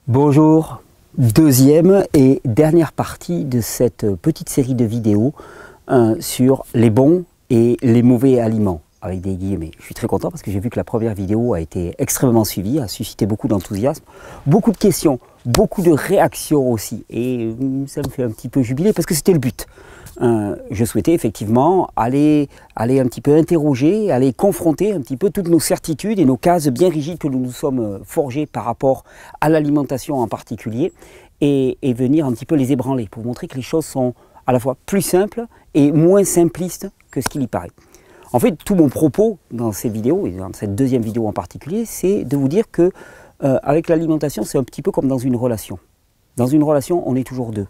Bonjour, deuxième et dernière partie de cette petite série de vidéos sur les bons et les mauvais aliments, avec des guillemets. Je suis très content parce que j'ai vu que la première vidéo a été extrêmement suivie, a suscité beaucoup d'enthousiasme, beaucoup de questions, beaucoup de réactions aussi. Et ça me fait un petit peu jubiler parce que c'était le but. Je souhaitais effectivement aller un petit peu interroger, aller confronter un petit peu toutes nos certitudes et nos cases bien rigides que nous nous sommes forgées par rapport à l'alimentation en particulier et venir un petit peu les ébranler pour montrer que les choses sont à la fois plus simples et moins simplistes que ce qu'il y paraît. En fait, tout mon propos dans ces vidéos, et dans cette deuxième vidéo en particulier, c'est de vous dire que avec l'alimentation, c'est un petit peu comme dans une relation. Dans une relation, on est toujours deux.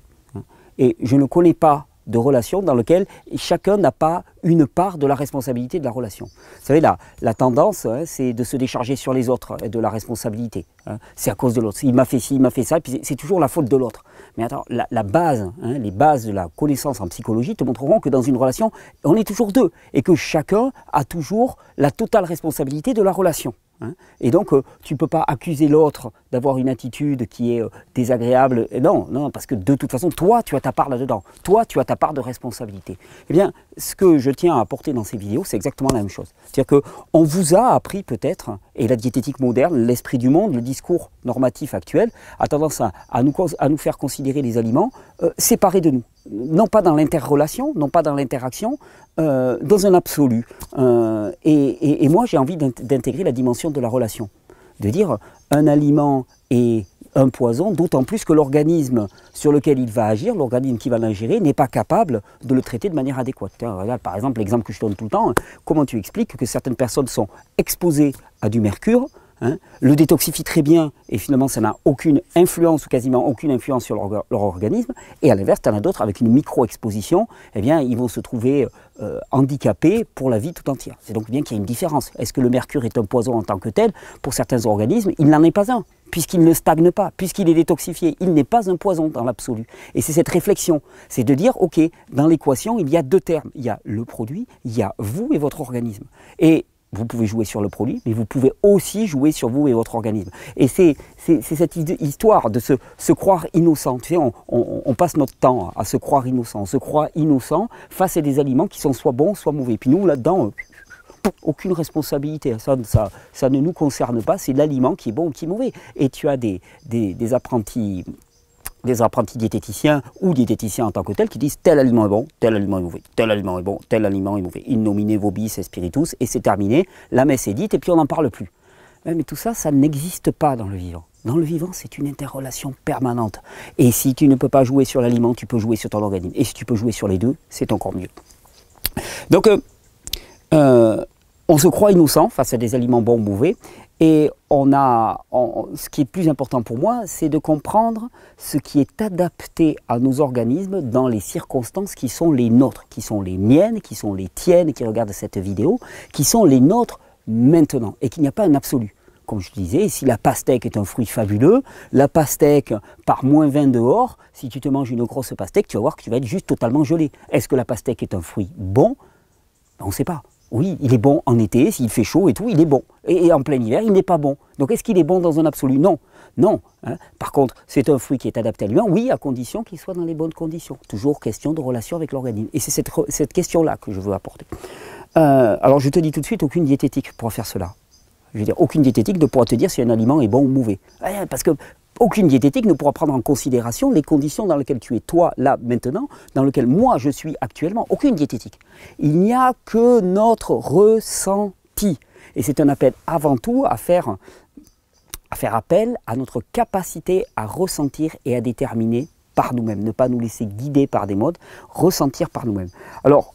Et je ne connais pas de relation dans lequel chacun n'a pas une part de la responsabilité de la relation. Vous savez, la tendance, c'est de se décharger sur les autres de la responsabilité. C'est à cause de l'autre. Il m'a fait ci, il m'a fait ça, puis c'est toujours la faute de l'autre. Mais attends, la base, les bases de la connaissance en psychologie te montreront que dans une relation, on est toujours deux et que chacun a toujours la totale responsabilité de la relation. Et donc, tu ne peux pas accuser l'autre d'avoir une attitude qui est désagréable. Non, non, parce que de toute façon, toi, tu as ta part là-dedans. Toi, tu as ta part de responsabilité. Eh bien, ce que je tiens à apporter dans ces vidéos, c'est exactement la même chose. C'est-à-dire qu'on vous a appris peut-être, et la diététique moderne, l'esprit du monde, le discours normatif actuel, a tendance à nous faire considérer les aliments séparés de nous. Non pas dans l'interrelation, non pas dans l'interaction, dans un absolu. Et moi, j'ai envie d'intégrer la dimension de la relation. De dire, un aliment est un poison, d'autant plus que l'organisme sur lequel il va agir, l'organisme qui va l'ingérer, n'est pas capable de le traiter de manière adéquate. Regarde, par exemple, l'exemple que je donne tout le temps, comment tu expliques que certaines personnes sont exposées à du mercure, le détoxifie très bien et finalement ça n'a aucune influence ou quasiment aucune influence sur leur organisme, et à l'inverse, tu en as d'autres avec une micro-exposition, eh bien ils vont se trouver handicapés pour la vie tout entière. C'est donc bien qu'il y a une différence. Est-ce que le mercure est un poison en tant que tel? Pour certains organismes, il n'en est pas un, puisqu'il ne stagne pas, puisqu'il est détoxifié, il n'est pas un poison dans l'absolu. Et c'est cette réflexion, c'est de dire, ok, dans l'équation, il y a deux termes, il y a le produit, il y a vous et votre organisme. Et vous pouvez jouer sur le produit, mais vous pouvez aussi jouer sur vous et votre organisme. Et c'est cette histoire de se croire innocent. Tu sais, on passe notre temps à se croire innocent. On se croit innocent face à des aliments qui sont soit bons, soit mauvais. Puis nous, là-dedans, aucune responsabilité. Ça ne nous concerne pas. C'est l'aliment qui est bon ou qui est mauvais. Et tu as des apprentis diététiciens ou diététiciens en tant que tels qui disent tel aliment est bon, tel aliment est mauvais, tel aliment est bon, tel aliment est mauvais. In nomine vobis et spiritus, et c'est terminé, la messe est dite et puis on n'en parle plus. Mais tout ça, ça n'existe pas dans le vivant. Dans le vivant, c'est une interrelation permanente. Et si tu ne peux pas jouer sur l'aliment, tu peux jouer sur ton organisme. Et si tu peux jouer sur les deux, c'est encore mieux. Donc, on se croit innocent face à des aliments bons ou mauvais. Et ce qui est plus important pour moi, c'est de comprendre ce qui est adapté à nos organismes dans les circonstances qui sont les nôtres, qui sont les miennes, qui sont les tiennes qui regardent cette vidéo, qui sont les nôtres maintenant, et qu'il n'y a pas un absolu. Comme je disais, si la pastèque est un fruit fabuleux, la pastèque par moins 20 dehors, si tu te manges une grosse pastèque, tu vas voir que tu vas être juste totalement gelé. Est-ce que la pastèque est un fruit bon? On ne sait pas. Oui, il est bon en été, s'il fait chaud et tout, il est bon. Et en plein hiver, il n'est pas bon. Donc est-ce qu'il est bon dans un absolu? Non. Non. Par contre, c'est un fruit qui est adapté à l'humain, oui, à condition qu'il soit dans les bonnes conditions. Toujours question de relation avec l'organisme. Et c'est cette question-là que je veux apporter. Alors je te dis tout de suite, aucune diététique pourra faire cela. Je veux dire, aucune diététique ne pourra te dire si un aliment est bon ou mauvais. Parce que aucune diététique ne pourra prendre en considération les conditions dans lesquelles tu es, toi, là, maintenant, dans lesquelles moi, je suis actuellement. Aucune diététique. Il n'y a que notre ressenti. Et c'est un appel avant tout à faire appel à notre capacité à ressentir et à déterminer par nous-mêmes. Ne pas nous laisser guider par des modes, ressentir par nous-mêmes. Alors,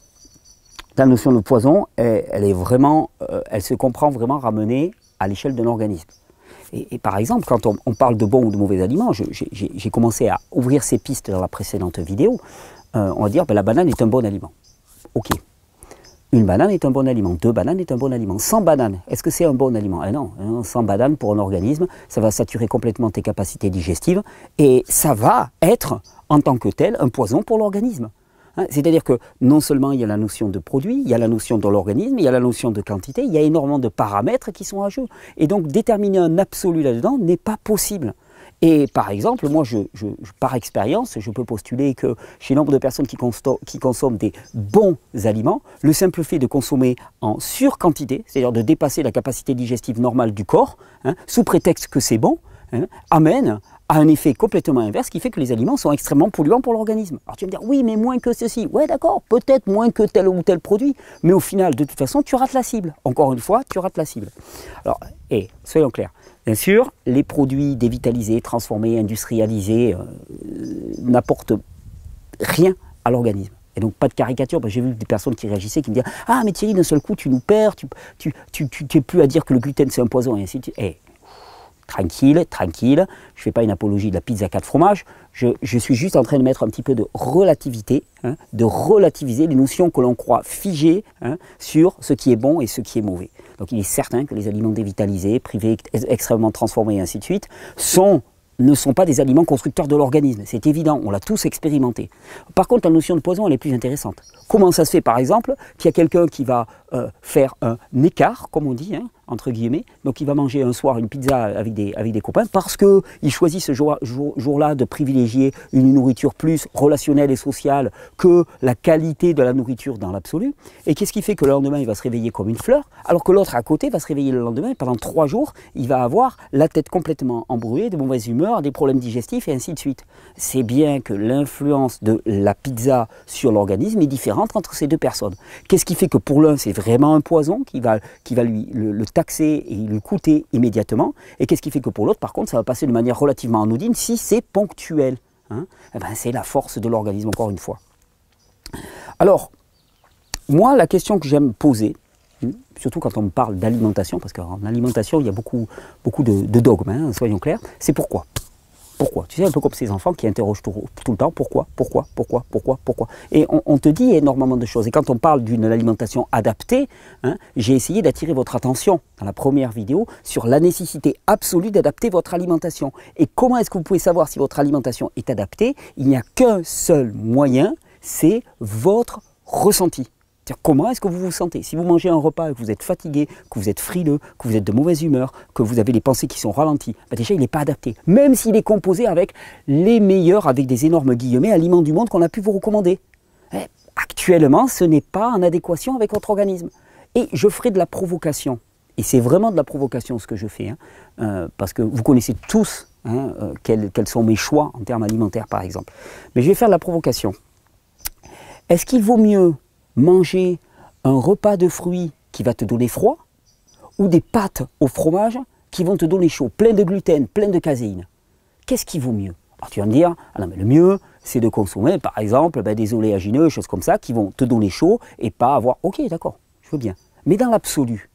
la notion de poison, elle se comprend vraiment ramenée à l'échelle d'un organisme. Et par exemple, quand on parle de bons ou de mauvais aliments, j'ai commencé à ouvrir ces pistes dans la précédente vidéo, on va dire que la banane est un bon aliment. Ok. Une banane est un bon aliment, 2 bananes est un bon aliment. 100 bananes, est-ce que c'est un bon aliment? Non, 100 bananes pour un organisme, ça va saturer complètement tes capacités digestives et ça va être, en tant que tel, un poison pour l'organisme. C'est-à-dire que non seulement il y a la notion de produit, il y a la notion de l'organisme, il y a la notion de quantité, il y a énormément de paramètres qui sont à jeu. Et donc déterminer un absolu là-dedans n'est pas possible. Et par exemple, moi, par expérience, je peux postuler que chez nombre de personnes qui consomment des bons aliments, le simple fait de consommer en surquantité, c'est-à-dire de dépasser la capacité digestive normale du corps, hein, sous prétexte que c'est bon, hein, amène à un effet complètement inverse qui fait que les aliments sont extrêmement polluants pour l'organisme. Alors tu vas me dire, oui, mais moins que ceci. Ouais, d'accord, peut-être moins que tel ou tel produit, mais au final, de toute façon, tu rates la cible. Encore une fois, tu rates la cible. Alors, soyons clairs. Bien sûr, les produits dévitalisés, transformés, industrialisés n'apportent rien à l'organisme. Et donc pas de caricature, parce que j'ai vu des personnes qui réagissaient, qui me disaient « Ah mais Thierry, d'un seul coup, tu nous perds, tu n'es plus à dire que le gluten c'est un poison, et ainsi de suite. » Tranquille, tranquille, je ne fais pas une apologie de la pizza 4 fromages, je suis juste en train de mettre un petit peu de relativité, hein, de relativiser les notions que l'on croit figées, hein, sur ce qui est bon et ce qui est mauvais. Donc il est certain que les aliments dévitalisés, privés, extrêmement transformés et ainsi de suite, ne sont pas des aliments constructeurs de l'organisme, c'est évident, on l'a tous expérimenté. Par contre, la notion de poison, elle est plus intéressante. Comment ça se fait, par exemple, qu'il y a quelqu'un qui va faire un écart, comme on dit, hein, entre guillemets, donc il va manger un soir une pizza avec des copains, parce qu'il choisit ce jour-là de privilégier une nourriture plus relationnelle et sociale que la qualité de la nourriture dans l'absolu. Et qu'est-ce qui fait que le lendemain, il va se réveiller comme une fleur, alors que l'autre à côté va se réveiller le lendemain, et pendant 3 jours, il va avoir la tête complètement embrouillée, de mauvaise humeur, des problèmes digestifs, et ainsi de suite. C'est bien que l'influence de la pizza sur l'organisme est différente entre ces deux personnes. Qu'est-ce qui fait que pour l'un, c'est vraiment un poison qui va lui le taxer et lui coûter immédiatement, et qu'est-ce qui fait que pour l'autre, par contre, ça va passer de manière relativement anodine si c'est ponctuel, hein. Eh ben, c'est la force de l'organisme, encore une fois. Alors, moi, la question que j'aime poser, surtout quand on me parle d'alimentation, parce qu'en alimentation, il y a beaucoup de dogmes, hein, soyons clairs, c'est pourquoi. Pourquoi? Tu sais, un peu comme ces enfants qui interrogent tout le temps, pourquoi? Et on te dit énormément de choses. Et quand on parle d'une alimentation adaptée, hein, j'ai essayé d'attirer votre attention dans la première vidéo sur la nécessité absolue d'adapter votre alimentation. Et comment est-ce que vous pouvez savoir si votre alimentation est adaptée? Il n'y a qu'un seul moyen, c'est votre ressenti. Comment est-ce que vous vous sentez? Si vous mangez un repas et que vous êtes fatigué, que vous êtes frileux, que vous êtes de mauvaise humeur, que vous avez les pensées qui sont ralenties, ben déjà il n'est pas adapté. Même s'il est composé avec les meilleurs, avec des énormes guillemets, aliments du monde qu'on a pu vous recommander. Actuellement, ce n'est pas en adéquation avec votre organisme. Et je ferai de la provocation. Et c'est vraiment de la provocation ce que je fais. Hein, parce que vous connaissez tous, hein, quels sont mes choix en termes alimentaires par exemple. Mais je vais faire de la provocation. Est-ce qu'il vaut mieux manger un repas de fruits qui va te donner froid ou des pâtes au fromage qui vont te donner chaud, plein de gluten, plein de caséine? Qu'est-ce qui vaut mieux? Alors tu vas me dire, ah non, mais le mieux c'est de consommer par exemple des oléagineux, choses comme ça qui vont te donner chaud et pas avoir... Ok, d'accord, je veux bien. Mais dans l'absolu,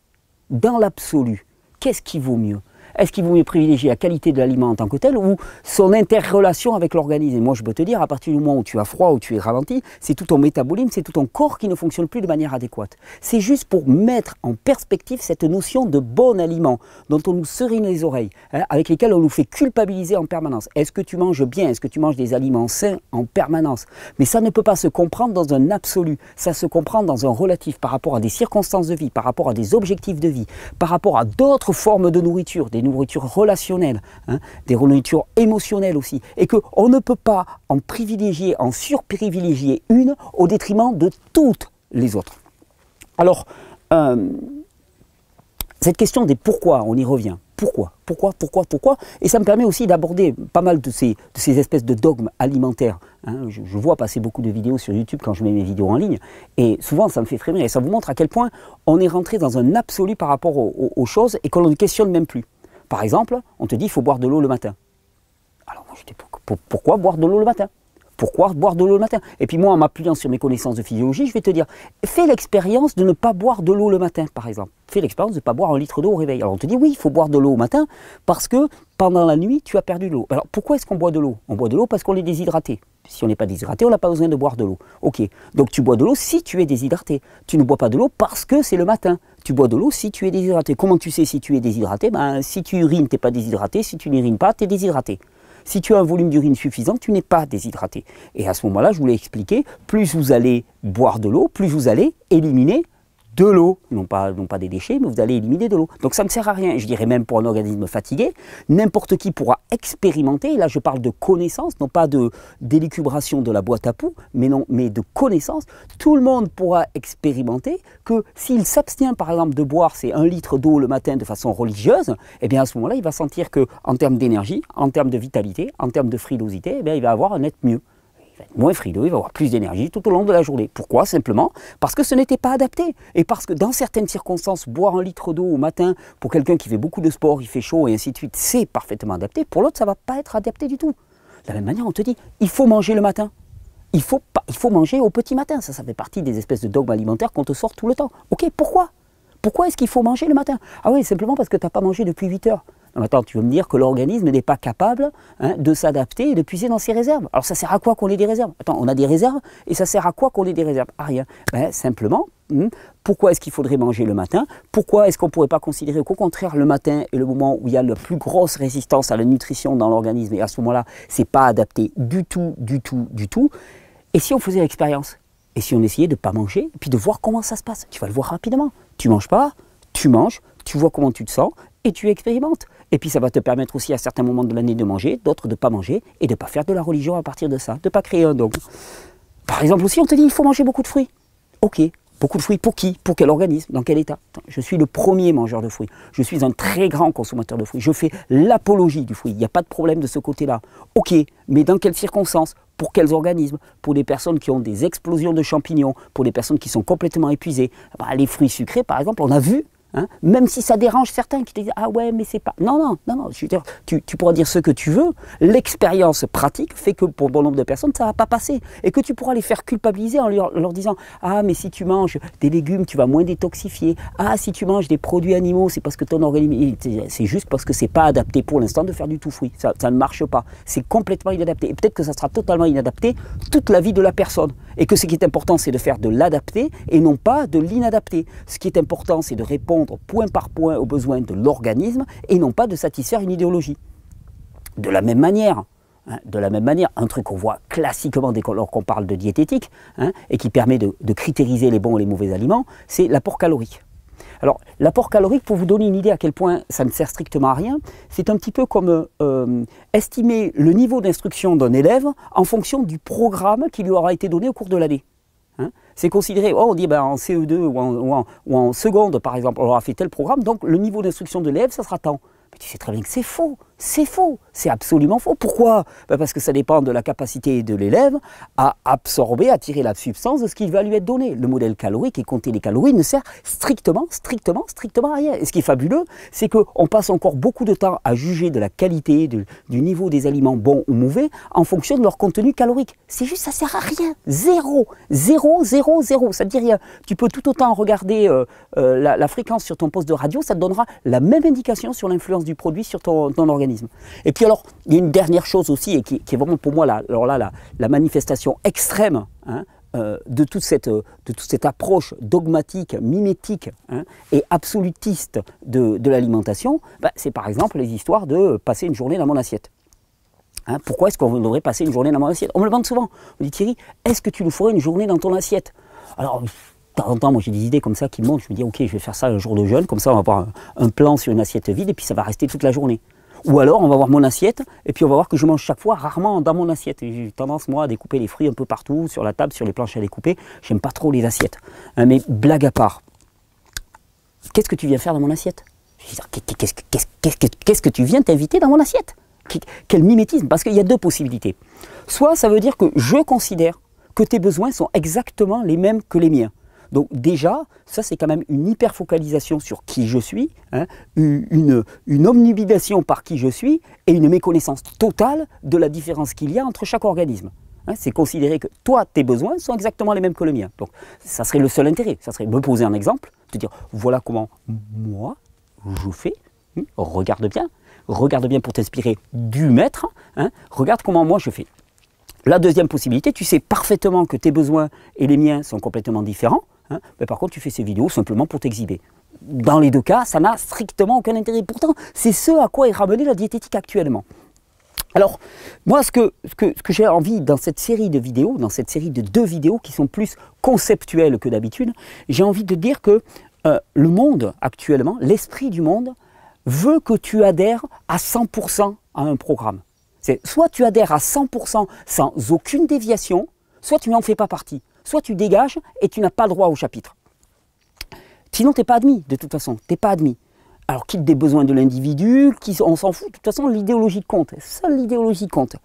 qu'est-ce qui vaut mieux? Est-ce qu'il vaut mieux privilégier la qualité de l'aliment en tant que tel ou son interrelation avec l'organisme? Et moi, je peux te dire, à partir du moment où tu as froid, où tu es ralenti, c'est tout ton métabolisme, c'est tout ton corps qui ne fonctionne plus de manière adéquate. C'est juste pour mettre en perspective cette notion de bon aliment dont on nous serine les oreilles, hein, avec lesquels on nous fait culpabiliser en permanence. Est-ce que tu manges bien? Est-ce que tu manges des aliments sains en permanence? Mais ça ne peut pas se comprendre dans un absolu. Ça se comprend dans un relatif par rapport à des circonstances de vie, par rapport à des objectifs de vie, par rapport à d'autres formes de nourriture, des nourritures relationnelles, hein, des nourritures émotionnelles aussi, et qu'on ne peut pas en privilégier, en surprivilégier une au détriment de toutes les autres. Alors, cette question des pourquoi, on y revient. Pourquoi? Et ça me permet aussi d'aborder pas mal de ces espèces de dogmes alimentaires. Hein. Je vois passer beaucoup de vidéos sur YouTube quand je mets mes vidéos en ligne, et souvent ça me fait frémir, et ça vous montre à quel point on est rentré dans un absolu par rapport aux choses, et qu'on ne questionne même plus. Par exemple, on te dit qu'il faut boire de l'eau le matin. Alors moi je dis pourquoi boire de l'eau le matin? Pourquoi boire de l'eau le matin? Et puis moi, en m'appuyant sur mes connaissances de physiologie, je vais te dire, fais l'expérience de ne pas boire de l'eau le matin, par exemple. Fais l'expérience de ne pas boire 1 litre d'eau au réveil. Alors on te dit, oui, il faut boire de l'eau au matin, parce que pendant la nuit, tu as perdu de l'eau. Alors pourquoi est-ce qu'on boit de l'eau? On boit de l'eau parce qu'on est déshydraté. Si on n'est pas déshydraté, on n'a pas besoin de boire de l'eau. Ok, donc tu bois de l'eau si tu es déshydraté. Tu ne bois pas de l'eau parce que c'est le matin. Tu bois de l'eau si tu es déshydraté. Comment tu sais si tu es déshydraté? Ben, si tu urines, tu n'es pas déshydraté. Si tu n'urines pas, tu es déshydraté. Si tu as un volume d'urine suffisant, tu n'es pas déshydraté. Et à ce moment-là, je vous l'ai expliqué, plus vous allez boire de l'eau, plus vous allez éliminer de l'eau, non pas des déchets, mais vous allez éliminer de l'eau. Donc ça ne sert à rien. Je dirais même pour un organisme fatigué, n'importe qui pourra expérimenter, et là je parle de connaissance, non pas d'élucubration de la boîte à poux, mais de connaissance. Tout le monde pourra expérimenter que s'il s'abstient par exemple de boire ces 1 litre d'eau le matin de façon religieuse, eh bien à ce moment-là il va sentir qu'en termes d'énergie, en termes de vitalité, en termes de frilosité, eh bien, il va avoir un être mieux. Il va être moins frileux, il va avoir plus d'énergie tout au long de la journée. Pourquoi? Simplement parce que ce n'était pas adapté. Et parce que dans certaines circonstances, boire 1 litre d'eau au matin, pour quelqu'un qui fait beaucoup de sport, il fait chaud et ainsi de suite, c'est parfaitement adapté. Pour l'autre, ça ne va pas être adapté du tout. De la même manière, on te dit, il faut manger le matin. Il faut manger au petit matin. Ça fait partie des espèces de dogmes alimentaires qu'on te sort tout le temps. Ok, pourquoi? Pourquoi est-ce qu'il faut manger le matin? Ah oui, simplement parce que tu n'as pas mangé depuis 8 heures. Non, attends, tu veux me dire que l'organisme n'est pas capable de s'adapter et de puiser dans ses réserves. Alors ça sert à quoi qu'on ait des réserves? Attends, on a des réserves et ça sert à quoi qu'on ait des réserves? À rien. Ben, simplement, pourquoi est-ce qu'il faudrait manger le matin? Pourquoi est-ce qu'on ne pourrait pas considérer qu'au contraire le matin est le moment où il y a la plus grosse résistance à la nutrition dans l'organisme et à ce moment-là, ce n'est pas adapté du tout. Et si on faisait l'expérience? Et si on essayait de ne pas manger et puis de voir comment ça se passe? Tu vas le voir rapidement. Tu ne manges pas, tu manges, tu vois comment tu te sens et tu expérimentes. Et puis ça va te permettre aussi à certains moments de l'année de manger, d'autres de ne pas manger et de ne pas faire de la religion à partir de ça, de ne pas créer un dogme. Par exemple aussi, on te dit il faut manger beaucoup de fruits. Ok, beaucoup de fruits pour qui? Pour quel organisme? Dans quel état? Je suis le premier mangeur de fruits. Je suis un très grand consommateur de fruits. Je fais l'apologie du fruit. Il n'y a pas de problème de ce côté-là. Ok, mais dans quelles circonstances? Pour quels organismes? Pour des personnes qui ont des explosions de champignons, pour des personnes qui sont complètement épuisées. Les fruits sucrés, par exemple, on a vu, même si ça dérange certains qui te disent « Ah ouais, mais c'est pas… » Non, je veux dire, tu pourras dire ce que tu veux. L'expérience pratique fait que pour bon nombre de personnes, ça ne va pas passer. Et que tu pourras les faire culpabiliser en leur disant « Ah, mais si tu manges des légumes, tu vas moins détoxifier. Ah, si tu manges des produits animaux, c'est parce que ton organisme… » C'est juste parce que ce n'est pas adapté pour l'instant de faire du tout fruit. Ça ne marche pas. C'est complètement inadapté. Et peut-être que ça sera totalement inadapté toute la vie de la personne. Et que ce qui est important, c'est de faire de l'adapté et non pas de l'inadapté. Ce qui est important, c'est de répondre point par point aux besoins de l'organisme et non pas de satisfaire une idéologie. De la même manière, un truc qu'on voit classiquement lorsqu'on parle de diététique et qui permet de critériser les bons et les mauvais aliments, c'est l'apport calorique. Alors, l'apport calorique, pour vous donner une idée à quel point ça ne sert strictement à rien, c'est un petit peu comme estimer le niveau d'instruction d'un élève en fonction du programme qui lui aura été donné au cours de l'année. C'est considéré, on dit en CE2 ou en seconde par exemple, on aura fait tel programme, donc le niveau d'instruction de l'élève, ça sera tant. Mais tu sais très bien que c'est faux, c'est absolument faux. Pourquoi? Parce que ça dépend de la capacité de l'élève à absorber, à tirer la substance de ce qui va lui être donné. Le modèle calorique et compter les calories ne sert strictement à rien. Et ce qui est fabuleux, c'est qu'on passe encore beaucoup de temps à juger de la qualité, du niveau des aliments bons ou mauvais en fonction de leur contenu calorique. C'est juste, ça sert à rien. Zéro. Ça ne dit rien. Tu peux tout autant regarder la fréquence sur ton poste de radio, ça te donnera la même indication sur l'influence du produit sur ton organisme. Et puis alors, il y a une dernière chose aussi, et qui est vraiment pour moi la manifestation extrême de toute cette approche dogmatique, mimétique et absolutiste de l'alimentation, c'est par exemple les histoires de passer une journée dans mon assiette. Pourquoi est-ce qu'on devrait passer une journée dans mon assiette? On me le demande souvent. On me dit Thierry, est-ce que tu nous ferais une journée dans ton assiette? Alors, de temps en temps, moi j'ai des idées comme ça qui me montent. Je me dis ok, je vais faire ça un jour de jeûne, comme ça on va avoir un plan sur une assiette vide et puis ça va rester toute la journée. Ou alors on va voir mon assiette et puis on va voir que je mange chaque fois rarement dans mon assiette. J'ai tendance moi à découper les fruits un peu partout, sur la table, sur les planches à découper. J'aime pas trop les assiettes. Mais blague à part, qu'est-ce que tu viens faire dans mon assiette? Qu'est-ce que tu viens t'inviter dans mon assiette? Quel mimétisme? Parce qu'il y a deux possibilités. Soit ça veut dire que je considère que tes besoins sont exactement les mêmes que les miens. Donc déjà, ça c'est quand même une hyperfocalisation sur qui je suis, une omnubilation par qui je suis et une méconnaissance totale de la différence qu'il y a entre chaque organisme. C'est considérer que toi, tes besoins sont exactement les mêmes que les miens. Donc ça serait le seul intérêt, ça serait me poser un exemple, te dire voilà comment moi je fais, regarde bien pour t'inspirer du maître, regarde comment moi je fais. La deuxième possibilité, tu sais parfaitement que tes besoins et les miens sont complètement différents, mais par contre tu fais ces vidéos simplement pour t'exhiber. Dans les deux cas, ça n'a strictement aucun intérêt. Pourtant, c'est ce à quoi est ramenée la diététique actuellement. Alors, moi, ce que j'ai envie dans cette série de vidéos, dans cette série de 2 vidéos qui sont plus conceptuelles que d'habitude, j'ai envie de dire que le monde actuellement, l'esprit du monde, veut que tu adhères à 100% à un programme. Soit tu adhères à 100% sans aucune déviation, soit tu n'en fais pas partie. Soit tu dégages et tu n'as pas le droit au chapitre. Sinon, tu n'es pas admis, de toute façon, tu n'es pas admis. Alors, quitte des besoins de l'individu, on s'en fout, de toute façon, l'idéologie compte. Seule l'idéologie compte.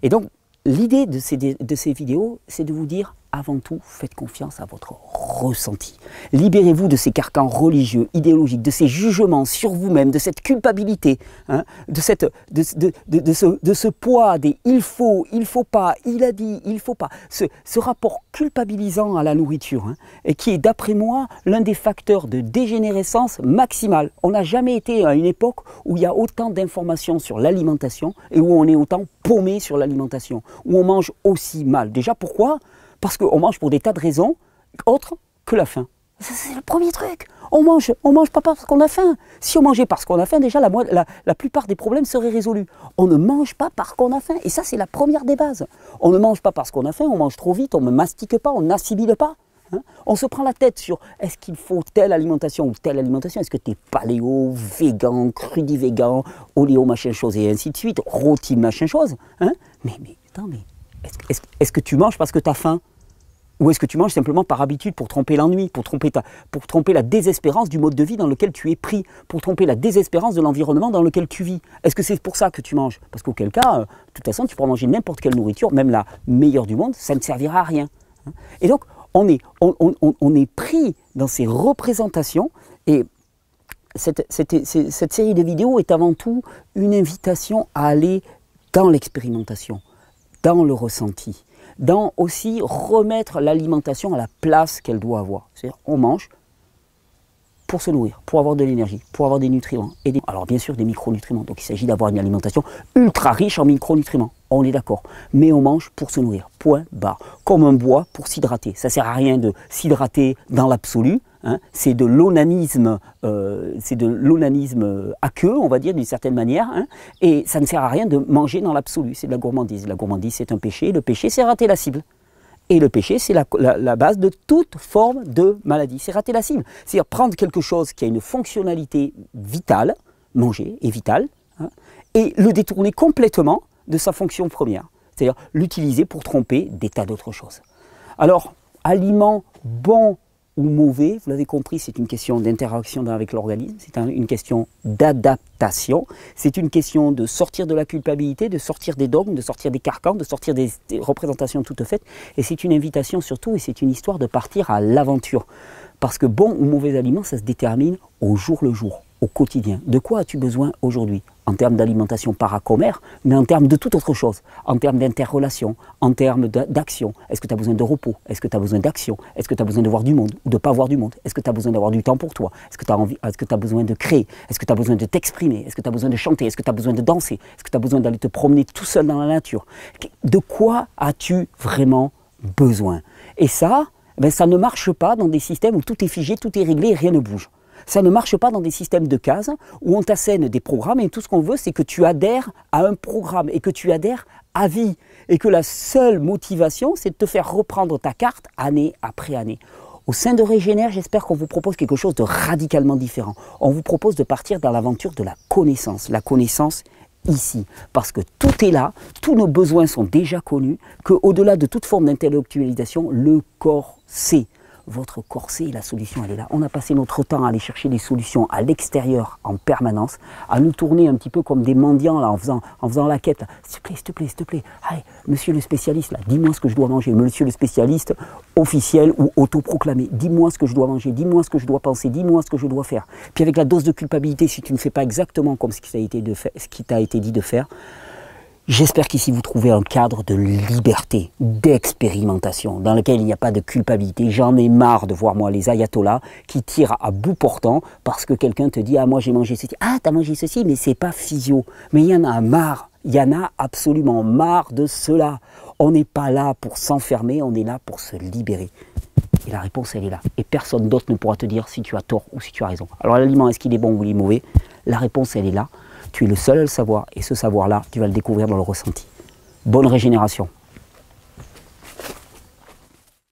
Et donc, l'idée de ces vidéos, c'est de vous dire, avant tout, faites confiance à votre ressenti. Libérez-vous de ces carcans religieux, idéologiques, de ces jugements sur vous-même, de cette culpabilité, hein, de ce poids des il faut pas, il a dit, il faut pas. Ce rapport culpabilisant à la nourriture, hein, et qui est, d'après moi, l'un des facteurs de dégénérescence maximale. On n'a jamais été à une époque où il y a autant d'informations sur l'alimentation et où on est autant paumé sur l'alimentation, où on mange aussi mal. Déjà, pourquoi ? Parce qu'on mange pour des tas de raisons autres que la faim. C'est le premier truc. On mange pas parce qu'on a faim. Si on mangeait parce qu'on a faim, déjà la plupart des problèmes seraient résolus. On ne mange pas parce qu'on a faim. Et ça, c'est la première des bases. On ne mange pas parce qu'on a faim, on mange trop vite, on ne mastique pas, on n'assimile pas. Hein, on se prend la tête sur est-ce qu'il faut telle alimentation ou telle alimentation. Est-ce que tu es paléo, végan, crudi-végan, oléo, machin chose et ainsi de suite, rôti, machin chose. Hein, mais attends, mais est-ce que tu manges parce que tu as faim? Ou est-ce que tu manges simplement par habitude pour tromper l'ennui, pour tromper la désespérance du mode de vie dans lequel tu es pris, pour tromper la désespérance de l'environnement dans lequel tu vis? Est-ce que c'est pour ça que tu manges? Parce qu'auquel cas, de toute façon, tu pourras manger n'importe quelle nourriture, même la meilleure du monde, ça ne servira à rien. Et donc, on est pris dans ces représentations, et cette série de vidéos est avant tout une invitation à aller dans l'expérimentation, dans le ressenti, dans aussi remettre l'alimentation à la place qu'elle doit avoir. C'est-à-dire, on mange pour se nourrir, pour avoir de l'énergie, pour avoir des nutriments. Alors bien sûr des micronutriments, donc il s'agit d'avoir une alimentation ultra riche en micronutriments, on est d'accord. Mais on mange pour se nourrir, point barre. Comme un bois pour s'hydrater. Ça ne sert à rien de s'hydrater dans l'absolu, hein. C'est de l'onanisme aqueux, on va dire d'une certaine manière, hein. Et ça ne sert à rien de manger dans l'absolu, c'est de la gourmandise. La gourmandise c'est un péché, le péché c'est rater la cible. Et le péché, c'est la base de toute forme de maladie. C'est rater la cible. C'est-à-dire prendre quelque chose qui a une fonctionnalité vitale, manger est vital, hein, et le détourner complètement de sa fonction première. C'est-à-dire l'utiliser pour tromper des tas d'autres choses. Alors, aliments bons ou mauvais, vous l'avez compris, c'est une question d'interaction avec l'organisme, c'est une question d'adaptation, c'est une question de sortir de la culpabilité, de sortir des dogmes, de sortir des carcans, de sortir des représentations toutes faites, et c'est une invitation surtout, et c'est une histoire de partir à l'aventure. Parce que bon ou mauvais aliments, ça se détermine au jour le jour, au quotidien. De quoi as-tu besoin aujourd'hui? En termes d'alimentation paracommère, mais en termes de toute autre chose, en termes d'interrelation, en termes d'action. Est-ce que tu as besoin de repos? Est-ce que tu as besoin d'action? Est-ce que tu as besoin de voir du monde ou de ne pas voir du monde? Est-ce que tu as besoin d'avoir du temps pour toi? Est-ce que tu as besoin de créer? Est-ce que tu as besoin de t'exprimer? Est-ce que tu as besoin de chanter? Est-ce que tu as besoin de danser? Est-ce que tu as besoin d'aller te promener tout seul dans la nature? De quoi as-tu vraiment besoin? Et ça, ben, ça ne marche pas dans des systèmes où tout est figé, tout est réglé et rien ne bouge. Ça ne marche pas dans des systèmes de cases où on t'assène des programmes et tout ce qu'on veut, c'est que tu adhères à un programme et que tu adhères à vie. Et que la seule motivation, c'est de te faire reprendre ta carte année après année. Au sein de Régénère, j'espère qu'on vous propose quelque chose de radicalement différent. On vous propose de partir dans l'aventure de la connaissance ici, parce que tout est là, tous nos besoins sont déjà connus, qu'au-delà de toute forme d'intellectualisation, le corps sait. Votre corps sait, la solution elle est là. On a passé notre temps à aller chercher des solutions à l'extérieur en permanence, à nous tourner un petit peu comme des mendiants là, en faisant la quête. S'il te plaît, allez, monsieur le spécialiste, là, dis-moi ce que je dois manger. Monsieur le spécialiste officiel ou autoproclamé, dis-moi ce que je dois manger, dis-moi ce que je dois penser, dis-moi ce que je dois faire. Puis avec la dose de culpabilité, si tu ne fais pas exactement comme ce qui t'a été dit de faire, j'espère qu'ici vous trouvez un cadre de liberté, d'expérimentation, dans lequel il n'y a pas de culpabilité. J'en ai marre de voir moi les ayatollahs qui tirent à bout portant parce que quelqu'un te dit « Ah moi j'ai mangé ceci, ah t'as mangé ceci, mais c'est pas physio ». Mais il y en a marre, il y en a absolument marre de cela. On n'est pas là pour s'enfermer, on est là pour se libérer. Et la réponse elle est là. Et personne d'autre ne pourra te dire si tu as tort ou si tu as raison. Alors l'aliment, est-ce qu'il est bon ou il est mauvais? La réponse elle est là. Tu es le seul à le savoir et ce savoir-là, tu vas le découvrir dans le ressenti. Bonne régénération.